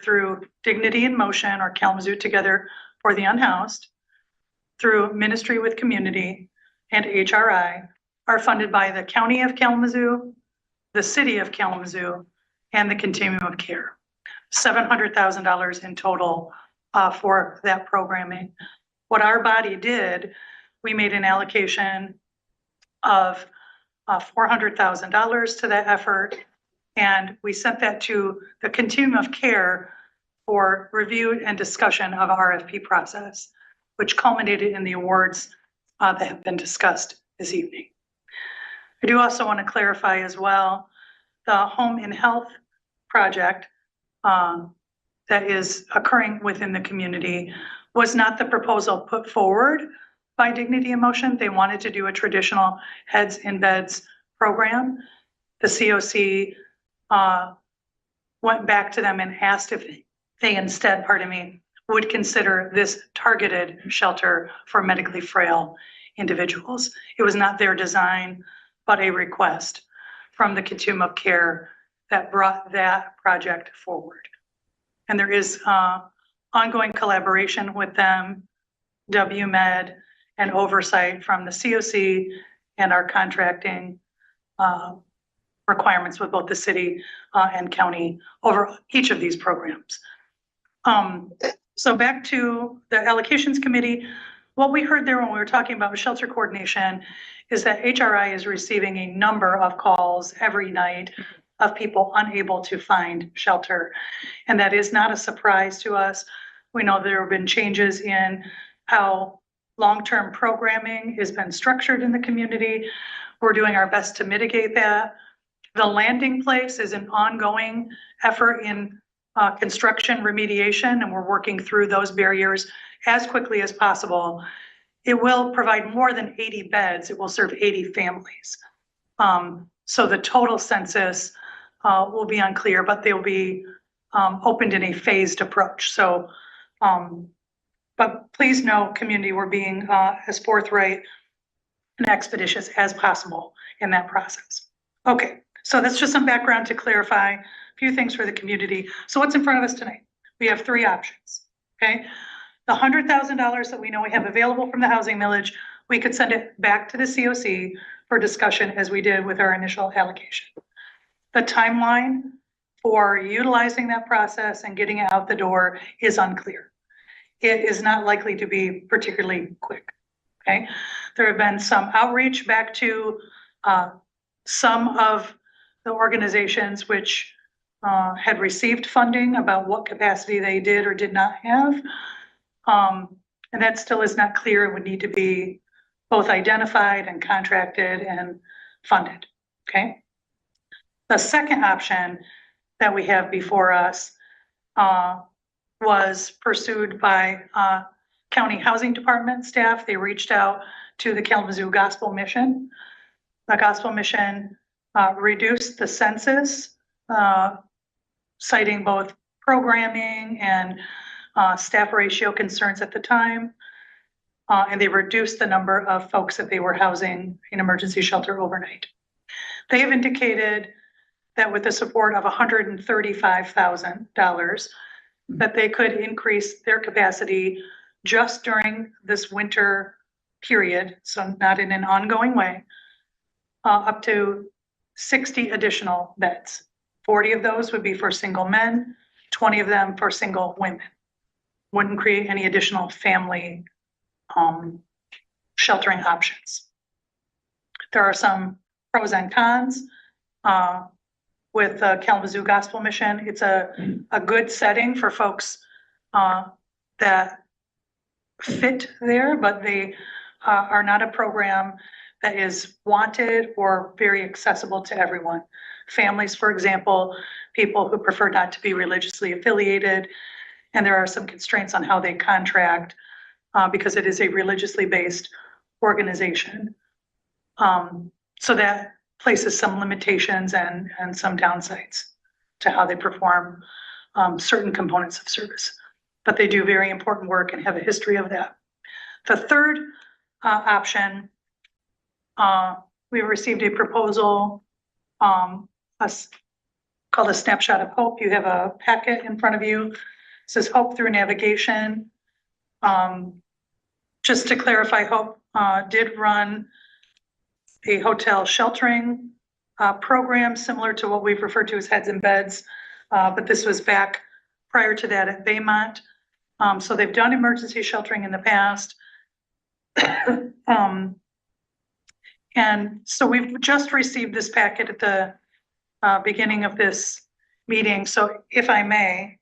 through Dignity in Motion or Kalamazoo Together for the Unhoused, through Ministry with Community and HRI, are funded by the County of Kalamazoo, the City of Kalamazoo, and the Continuum of Care. $700,000 in total for that programming. What our body did, we made an allocation of $400,000 to that effort, and we sent that to the Continuum of Care for review and discussion of RFP process, which culminated in the awards that have been discussed this evening. I do also want to clarify as well, the Home and Health project that is occurring within the community was not the proposal put forward by Dignity in Motion. They wanted to do a traditional heads in beds program. The COC went back to them and asked if they instead, would consider this targeted shelter for medically frail individuals. It was not their design, but a request from the Continuum of Care that brought that project forward. And there is ongoing collaboration with them, WMed, and oversight from the COC and our contracting requirements with both the city and county over each of these programs. So back to the allocations committee, what we heard there when we were talking about shelter coordination is that HRI is receiving a number of calls every night of people unable to find shelter. And that is not a surprise to us. We know there have been changes in how long-term programming has been structured in the community. We're doing our best to mitigate that. The landing place is an ongoing effort in construction remediation, and we're working through those barriers as quickly as possible. It will provide more than 80 beds. It will serve 80 families. So the total census will be unclear, but they'll be opened in a phased approach. So, but please know, community, we're being as forthright and expeditious as possible in that process. Okay, so that's just some background to clarify a few things for the community. So what's in front of us tonight? We have three options, okay? The $100,000 that we know we have available from the housing millage, we could send it back to the COC for discussion as we did with our initial allocation. The timeline for utilizing that process and getting it out the door is unclear. It is not likely to be particularly quick, okay? There have been some outreach back to some of the organizations which had received funding about what capacity they did or did not have. And that still is not clear. It would need to be both identified and contracted and funded, okay? The second option that we have before us was pursued by county housing department staff. They reached out to the Kalamazoo Gospel Mission. The Gospel Mission reduced the census, citing both programming and staff ratio concerns at the time. And they reduced the number of folks that they were housing in emergency shelter overnight. They have indicated that with the support of $135,000, that they could increase their capacity just during this winter period, so not in an ongoing way, up to 60 additional beds. 40 of those would be for single men, 20 of them for single women. Wouldn't create any additional family sheltering options. There are some pros and cons with Kalamazoo Gospel Mission. It's a good setting for folks that fit there, but they are not a program that is wanted or very accessible to everyone. Families, for example, people who prefer not to be religiously affiliated, and there are some constraints on how they contract because it is a religiously based organization. So that places some limitations and some downsides to how they perform certain components of service. But they do very important work and have a history of that. The third option, we received a proposal, a called a Snapshot of Hope. You have a packet in front of you. It says Hope Through Navigation. Just to clarify, Hope did run a hotel sheltering program similar to what we've referred to as Heads and Beds, but this was back prior to that at Baymont. So they've done emergency sheltering in the past. And so we've just received this packet at the beginning of this meeting. So if I may,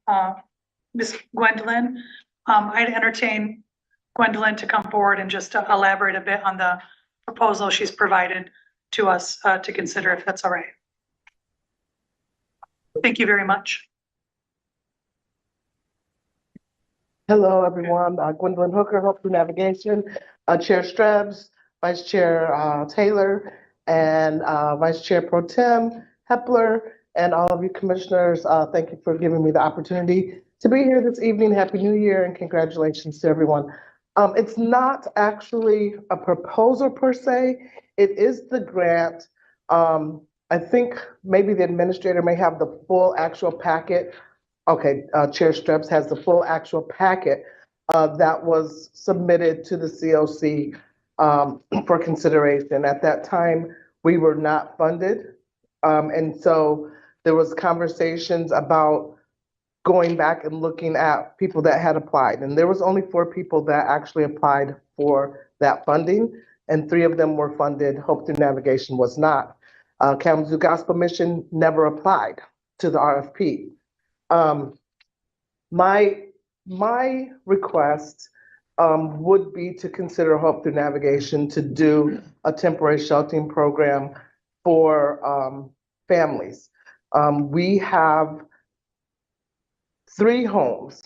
Ms. Gwendolyn, I'd entertain Gwendolyn to come forward and just to elaborate a bit on the proposal she's provided to us to consider, if that's all right. Thank you very much. Hello, everyone. Gwendolyn Hooker, Hope Through Navigation, Chair Strebs, Vice Chair Taylor, and Vice Chair Pro Tem Hepler, and all of you commissioners. Thank you for giving me the opportunity to be here this evening. Happy New Year and congratulations to everyone. It's not actually a proposal per se. It is the grant. I think maybe the administrator may have the full actual packet. Okay, Chair Strebs has the full actual packet that was submitted to the COC for consideration. At that time, we were not funded. And so there was conversations about going back and looking at people that had applied. And there was only 4 people that actually applied for that funding, and 3 of them were funded. Hope Through Navigation was not. Kalamazoo Gospel Mission never applied to the RFP. My request would be to consider Hope Through Navigation to do a temporary sheltering program for families. We have 3 homes.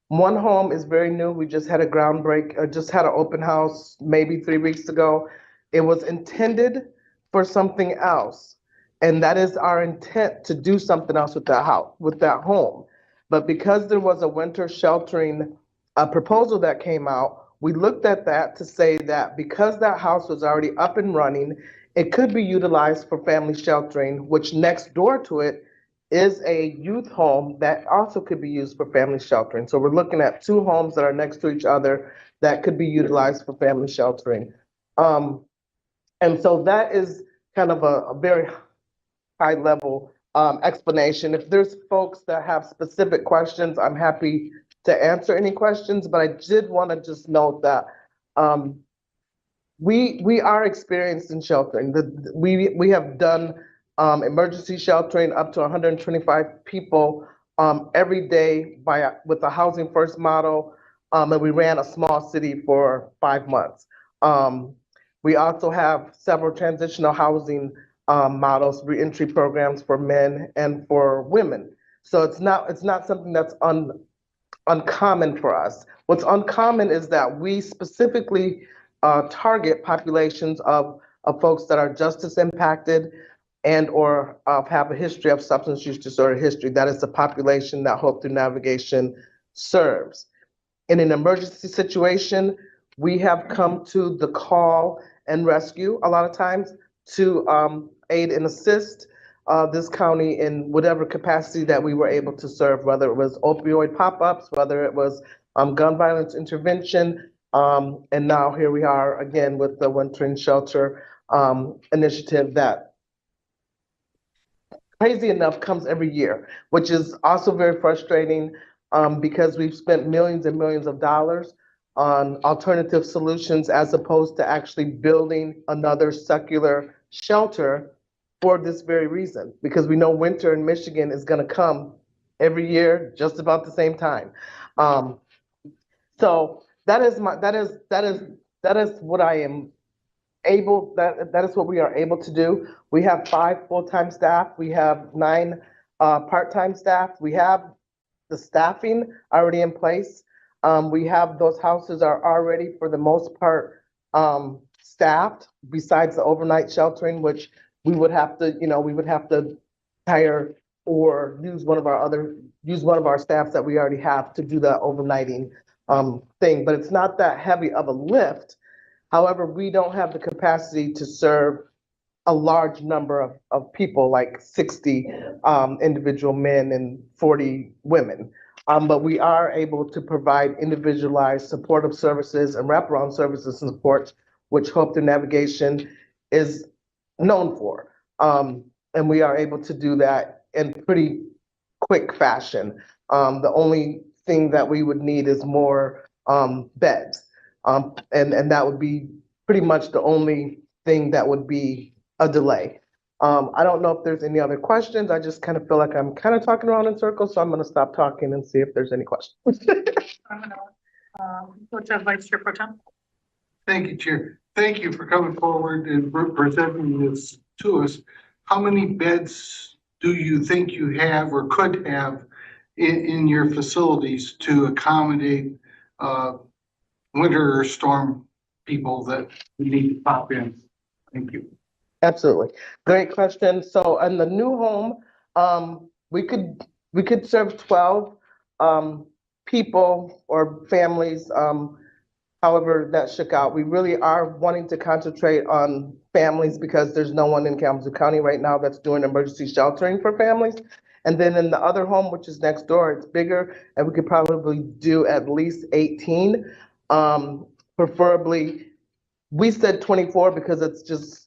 One home is very new. We just had a just had an open house maybe 3 weeks ago. It was intended for something else. And that is our intent, to do something else with that house, with that home. But because there was a winter sheltering proposal that came out, we looked at that to say that because that house was already up and running, it could be utilized for family sheltering, which next door to it is a youth home that also could be used for family sheltering. So we're looking at 2 homes that are next to each other that could be utilized for family sheltering. And so that is kind of a very high level explanation. If there's folks that have specific questions, I'm happy to answer any questions, but I did want to just note that we are experienced in sheltering. We have done emergency sheltering up to 125 people every day with the Housing First model, and we ran a small city for 5 months. We also have several transitional housing models, reentry programs for men and for women. So it's not something that's uncommon for us. What's uncommon is that we specifically target populations of folks that are justice impacted and or have a history of substance use disorder history. That is the population that Hope Through Navigation serves. In an emergency situation, we have come to the call and rescue a lot of times to aid and assist this county in whatever capacity that we were able to serve, whether it was opioid pop-ups, whether it was gun violence intervention, and now here we are again with the Winter Shelter initiative that, crazy enough, comes every year, which is also very frustrating because we've spent millions and millions of dollars on alternative solutions as opposed to actually building another secular shelter for this very reason, because we know winter in Michigan is going to come every year just about the same time. So that is what I am able, that is what we are able to do. We have 5 full-time staff. We have 9 part-time staff. We have the staffing already in place. We have those houses are already, for the most part, staffed, besides the overnight sheltering, which we would have to hire or use one of our staffs that we already have to do that overnighting thing. But it's not that heavy of a lift. However, we don't have the capacity to serve a large number of people, like 60 individual men and 40 women. But we are able to provide individualized supportive services and wraparound services and supports, which Hope Through Navigation is known for. And we are able to do that in pretty quick fashion. The only thing that we would need is more beds. And that would be pretty much the only thing that would be a delay. I don't know if there's any other questions. I just kind of feel like I'm kind of talking around in circles, so I'm going to stop talking and see if there's any questions. I'm gonna, let's have Vice Chair Pro Tem. Thank you, Chair. Thank you for coming forward and presenting this to us. How many beds do you think you have or could have in your facilities to accommodate winter storm people that need to pop in? Thank you. Absolutely. Great question. So in the new home, we could serve 12 people or families, however that shook out. We really are wanting to concentrate on families because there's no one in Kalamazoo County right now that's doing emergency sheltering for families. And then in the other home, which is next door, it's bigger, and we could probably do at least 18. Preferably, we said 24 because it's just